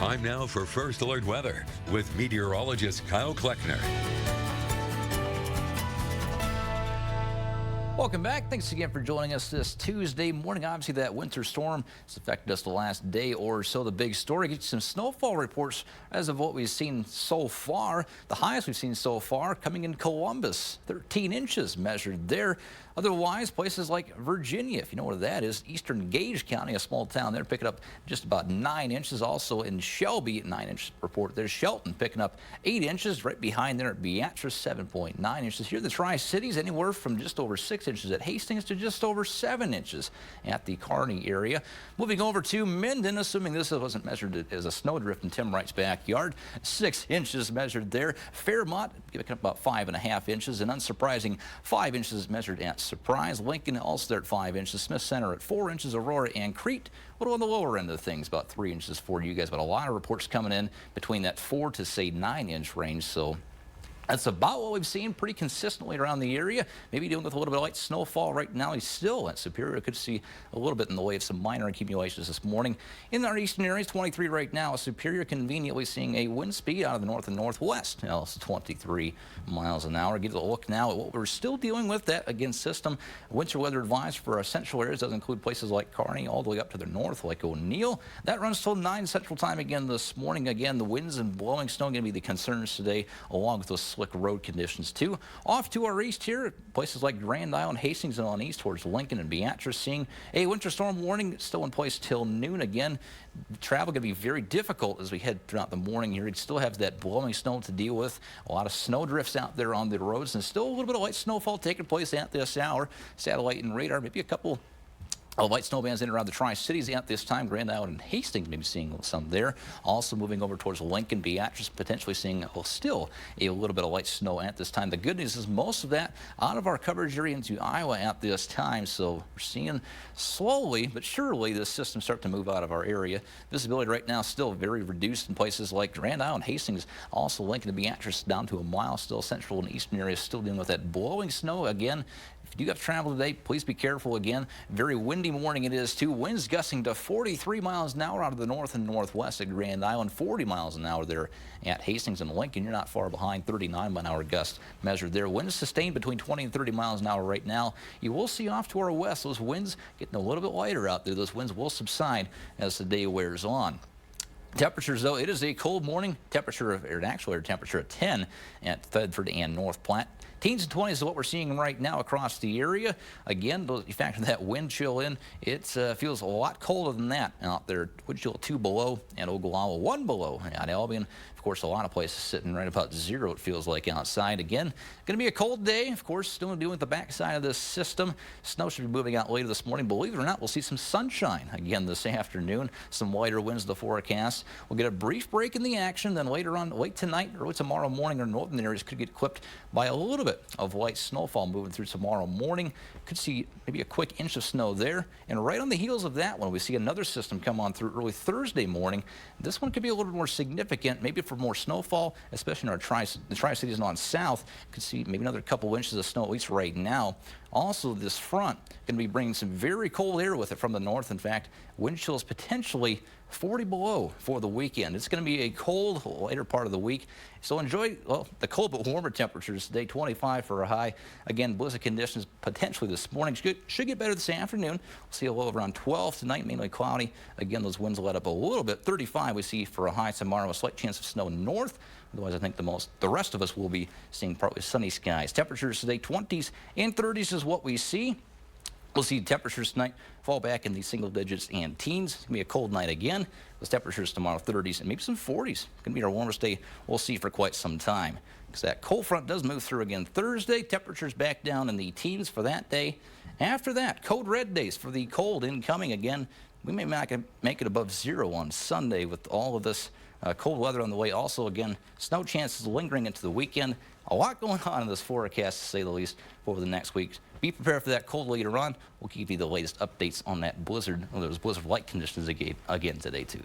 Time now for First Alert Weather with meteorologist Kyle Kleckner. Welcome back. Thanks again for joining us this Tuesday morning. Obviously, that winter storm has affected us the last day or so. The big story, get you some snowfall reports as of what we've seen so far. The highest we've seen so far coming in Columbus, 13 inches measured there. Otherwise, places like Virginia, if you know where that is, eastern Gage County, a small town there, picking up just about 9 inches. Also in Shelby, 9-inch report. There's Shelton picking up 8 inches. Right behind there at Beatrice, 7.9 inches. Here in the Tri-Cities, anywhere from just over 6 inches at Hastings to just over 7 inches at the Kearney area. Moving over to Minden, assuming this wasn't measured as a snowdrift in Tim Wright's backyard, 6 inches measured there. Fairmont picking up about 5.5 inches, and unsurprising, 5 inches measured at Surprise. Lincoln also there at 5 inches. Smith Center at 4 inches. Aurora and Crete, a little on the lower end of things, about 3 inches for you guys, but a lot of reports coming in between that 4 to say 9 inch range. So that's about what we've seen pretty consistently around the area. Maybe dealing with a little bit of light snowfall right now. He's still at Superior. Could see a little bit in the way of some minor accumulations this morning. In our eastern areas, 23 right now. Superior conveniently seeing a wind speed out of the north and northwest. Now it's 23 miles an hour. Give a look now at what we're still dealing with. That, again, system. Winter weather advised for our central areas does include places like Kearney all the way up to the north, like O'Neill. That runs till 9 Central Time again this morning. Again, the winds and blowing snow going to be the concerns today, along with those slick road conditions too. Off to our east here, places like Grand Island, Hastings, and on east towards Lincoln and Beatrice, seeing a winter storm warning still in place till noon. Again, travel going to be very difficult as we head throughout the morning here. It still has that blowing snow to deal with. A lot of snow drifts out there on the roads, and still a little bit of light snowfall taking place at this hour. Satellite and radar, maybe a couple light snow bands in and around the Tri-Cities at this time. Grand Island and Hastings maybe seeing some there. Also moving over towards Lincoln, Beatrice, potentially seeing still a little bit of light snow at this time. The good news is most of that out of our coverage area into Iowa at this time. So we're seeing slowly but surely this system start to move out of our area. Visibility right now still very reduced in places like Grand Island, Hastings, also Lincoln and Beatrice down to a mile. Still central and eastern areas still dealing with that blowing snow again. If you do have to travel today, please be careful again. Very windy morning it is too. Winds gusting to 43 miles an hour out of the north and northwest at Grand Island, 40 miles an hour there at Hastings and Lincoln. You're not far behind, 39-mile-an-hour gusts measured there. Winds sustained between 20 and 30 miles an hour right now. You will see off to our west those winds getting a little bit lighter out there. Those winds will subside as the day wears on. Temperatures, though, it is a cold morning. Temperature, or an actual air temperature of 10 at Thedford and North Platte. Teens and 20s is what we're seeing right now across the area. Again, you factor that wind chill in, it feels a lot colder than that out there. Wind chill 2 below, and Ogallala 1 below at Albion. Of course, a lot of places sitting right about 0, it feels like, outside. Again, going to be a cold day. Of course, still dealing with the backside of this system. Snow should be moving out later this morning. Believe it or not, we'll see some sunshine again this afternoon. Some lighter winds, the forecast. We'll get a brief break in the action. Then later on, late tonight, early tomorrow morning, our northern areas could get clipped by a little bit of light snowfall moving through tomorrow morning. Could see maybe a quick inch of snow there. And right on the heels of that one, we see another system come on through early Thursday morning. This one could be a little bit more significant, maybe for more snowfall, especially in our the Tri-Cities and on south. Could see maybe another couple inches of snow, at least right now. Also, this front going to be bringing some very cold air with it from the north. In fact, wind chills potentially 40 below for the weekend. It's going to be a cold later part of the week. So enjoy, well, the cold but warmer temperatures today, 25 for a high. Again, blizzard conditions potentially this morning. Should get better this afternoon. We'll see a low of around 12 tonight, mainly cloudy. Again, those winds let up a little bit. 35 we see for a high tomorrow. A slight chance of snow north. Otherwise, I think the rest of us will be seeing partly sunny skies. Temperatures today, 20s and 30s is what we see. We'll see temperatures tonight fall back in the single digits and teens. It's going to be a cold night again. Those temperatures tomorrow, 30s and maybe some 40s. Going to be our warmest day we'll see for quite some time. Because that cold front does move through again Thursday. Temperatures back down in the teens for that day. After that, code red days for the cold incoming again. We may make it above 0 on Sunday with all of this cold weather on the way. Also, again, snow chances lingering into the weekend. A lot going on in this forecast, to say the least, over the next week. Be prepared for that cold later on. We'll give you the latest updates on that blizzard, or those blizzard-like conditions again today, too.